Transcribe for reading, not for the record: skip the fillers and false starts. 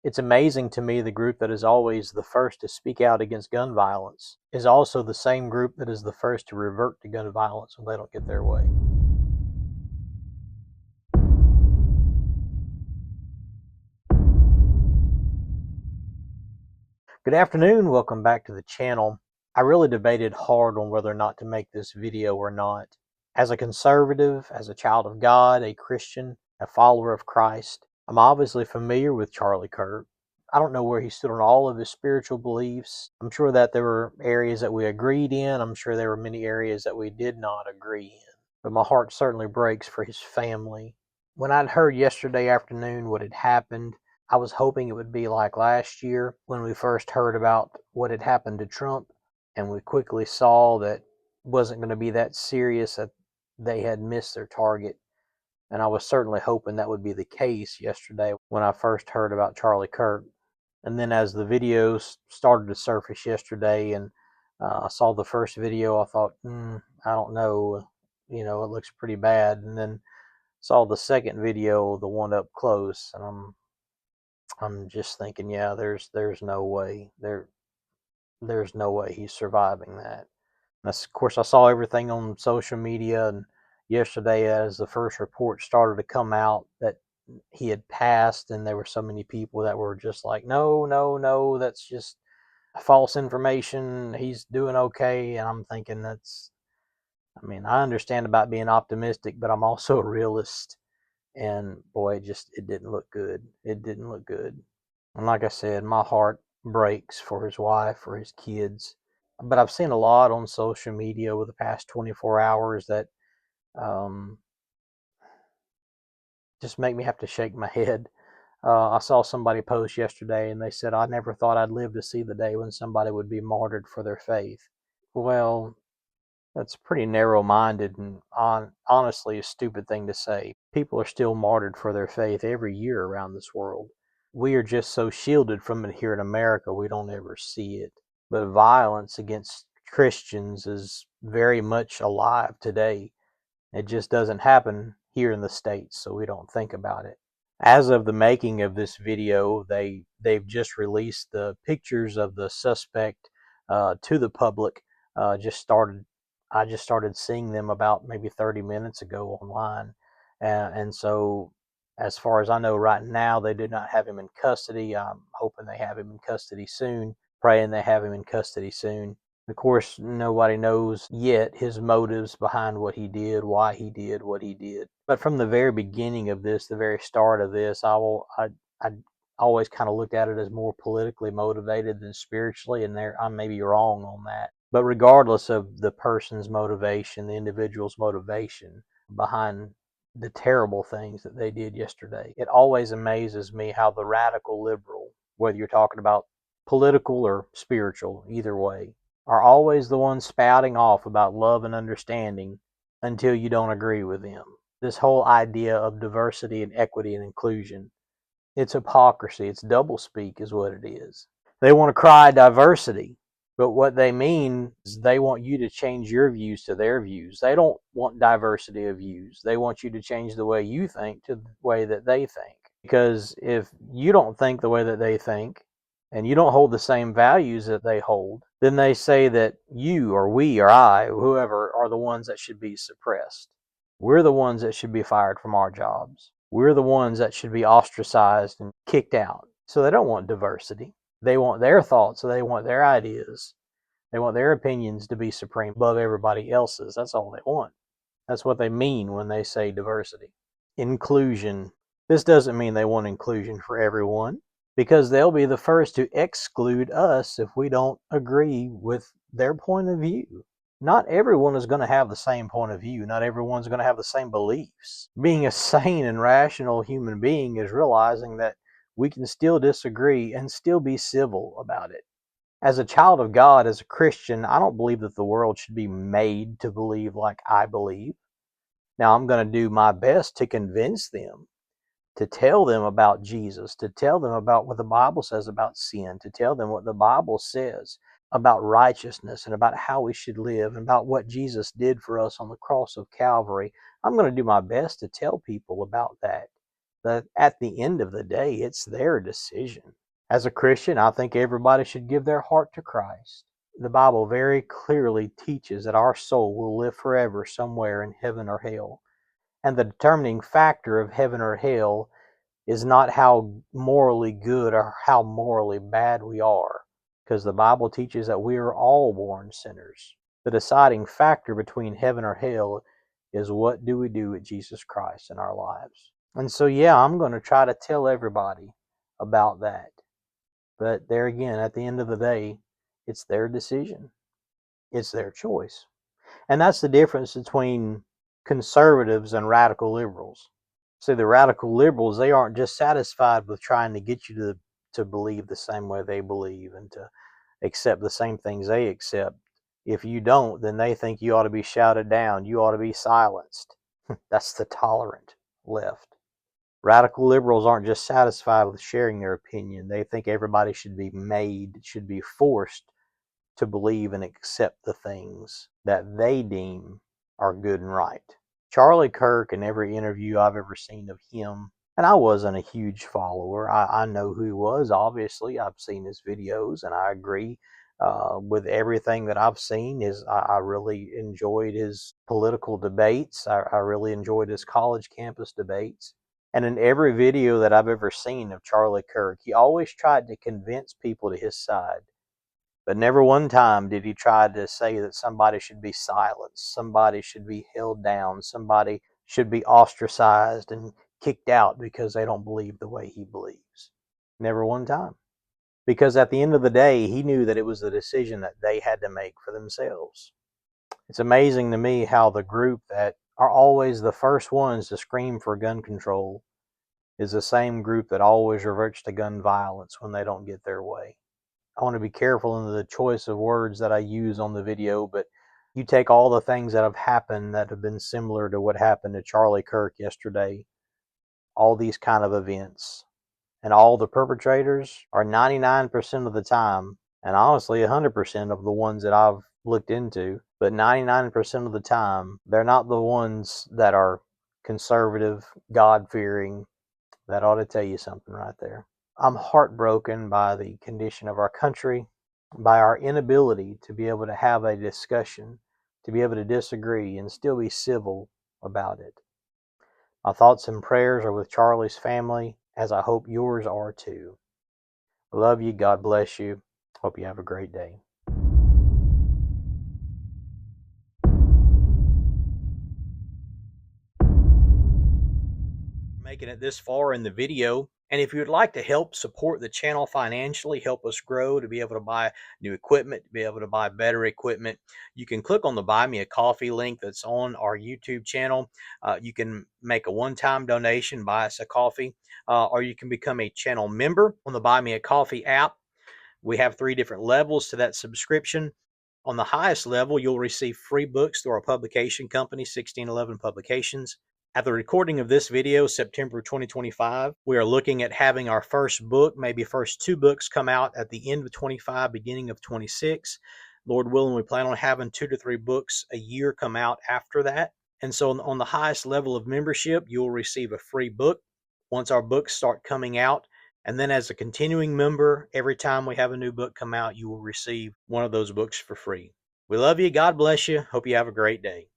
It's amazing to me the group that is always the first to speak out against gun violence is also the same group that is the first to revert to gun violence when they don't get their way. Good afternoon, welcome back to the channel. I really debated hard on whether or not to make this video or not. As a conservative, as a child of God, a Christian, a follower of Christ, I'm obviously familiar with Charlie Kirk. I don't know where he stood on all of his spiritual beliefs. I'm sure that there were areas that we agreed in. I'm sure there were many areas that we did not agree in. But my heart certainly breaks for his family. When I'd heard yesterday afternoon what had happened, I was hoping it would be like last year when we first heard about what had happened to Trump, and we quickly saw that it wasn't going to be that serious, that they had missed their target. And I was certainly hoping that would be the case yesterday when I first heard about Charlie Kirk. And then as the videos started to surface yesterday and I saw the first video, I thought, I don't know, it looks pretty bad. And then saw the second video, the one up close, and I'm just thinking, yeah, there's no way there's no way he's surviving that. Of course, I saw everything on social media, and yesterday, as the first report started to come out that he had passed, and there were so many people that were just like, no, no, no, that's just false information. He's doing okay, and I'm thinking I understand about being optimistic, but I'm also a realist. And boy, it didn't look good. It didn't look good. And like I said, my heart breaks for his wife, for his kids. But I've seen a lot on social media over the past 24 hours that um, just make me have to shake my head. I saw somebody post yesterday and they said, I never thought I'd live to see the day when somebody would be martyred for their faith. Well, that's pretty narrow-minded and honestly a stupid thing to say. People are still martyred for their faith every year around this world. We are just so shielded from it here in America, we don't ever see it. But violence against Christians is very much alive today. It just doesn't happen here in the States, so we don't think about it. As of the making of this video, they've just released the pictures of the suspect to the public. I just started seeing them about maybe 30 minutes ago online, and so as far as I know right now, they did not have him in custody. I'm hoping they have him in custody soon, praying they have him in custody soon. Of course, nobody knows yet his motives behind what he did, why he did what he did. But from the very beginning of this, the very start of this, I always kind of looked at it as more politically motivated than spiritually, and I may be wrong on that. But regardless of the person's motivation, the individual's motivation behind the terrible things that they did yesterday, it always amazes me how the radical liberal, whether you're talking about political or spiritual, either way, are always the ones spouting off about love and understanding until you don't agree with them. This whole idea of diversity and equity and inclusion, it's hypocrisy. It's doublespeak is what it is. They want to cry diversity, but what they mean is they want you to change your views to their views. They don't want diversity of views. They want you to change the way you think to the way that they think. Because if you don't think the way that they think, and you don't hold the same values that they hold, then they say that you or we or I, whoever, are the ones that should be suppressed. We're the ones that should be fired from our jobs. We're the ones that should be ostracized and kicked out. So they don't want diversity. They want their thoughts, so they want their ideas. They want their opinions to be supreme above everybody else's. That's all they want. That's what they mean when they say diversity. Inclusion. This doesn't mean they want inclusion for everyone, because they'll be the first to exclude us if we don't agree with their point of view. Not everyone is going to have the same point of view. Not everyone's going to have the same beliefs. Being a sane and rational human being is realizing that we can still disagree and still be civil about it. As a child of God, as a Christian, I don't believe that the world should be made to believe like I believe. Now, I'm going to do my best to convince them, to tell them about Jesus, to tell them about what the Bible says about sin, to tell them what the Bible says about righteousness and about how we should live and about what Jesus did for us on the cross of Calvary. I'm going to do my best to tell people about that. But at the end of the day, it's their decision. As a Christian, I think everybody should give their heart to Christ. The Bible very clearly teaches that our soul will live forever somewhere in heaven or hell. And the determining factor of heaven or hell is not how morally good or how morally bad we are, because the Bible teaches that we are all born sinners. The deciding factor between heaven or hell is what do we do with Jesus Christ in our lives. And so, yeah, I'm going to try to tell everybody about that. But there again, at the end of the day, it's their decision, it's their choice. And that's the difference between conservatives and radical liberals. See, the radical liberals, they aren't just satisfied with trying to get you to believe the same way they believe and to accept the same things they accept. If you don't, then they think you ought to be shouted down, you ought to be silenced. That's the tolerant left. Radical liberals aren't just satisfied with sharing their opinion. They think everybody should be made, should be forced to believe and accept the things that they deem are good and right. Charlie Kirk, in every interview I've ever seen of him, and I wasn't a huge follower. I know who he was, obviously. I've seen his videos, and I agree with everything that I've seen. I really enjoyed his political debates. I really enjoyed his college campus debates. And in every video that I've ever seen of Charlie Kirk, he always tried to convince people to his side. But never one time did he try to say that somebody should be silenced, somebody should be held down, somebody should be ostracized and kicked out because they don't believe the way he believes. Never one time. Because at the end of the day, he knew that it was a decision that they had to make for themselves. It's amazing to me how the group that are always the first ones to scream for gun control is the same group that always reverts to gun violence when they don't get their way. I want to be careful in the choice of words that I use on the video, but you take all the things that have happened that have been similar to what happened to Charlie Kirk yesterday, all these kind of events, and all the perpetrators are 99% of the time, and honestly 100% of the ones that I've looked into, but 99% of the time, they're not the ones that are conservative, God-fearing. That ought to tell you something right there. I'm heartbroken by the condition of our country, by our inability to be able to have a discussion, to be able to disagree and still be civil about it. My thoughts and prayers are with Charlie's family, as I hope yours are too. I love you. God bless you. Hope you have a great day. Making it this far in the video. And if you would like to help support the channel financially, help us grow to be able to buy new equipment, to be able to buy better equipment, you can click on the Buy Me a Coffee link that's on our YouTube channel. You can make a one-time donation, buy us a coffee, or you can become a channel member on the Buy Me a Coffee app. We have 3 different levels to that subscription. On the highest level, you'll receive free books through our publication company, 1611 Publications. At the recording of this video, September 2025, we are looking at having our first book, maybe first 2 books come out at the end of 25, beginning of 26. Lord willing, we plan on having 2 to 3 books a year come out after that. And so on the highest level of membership, you'll receive a free book once our books start coming out. And then as a continuing member, every time we have a new book come out, you will receive one of those books for free. We love you. God bless you. Hope you have a great day.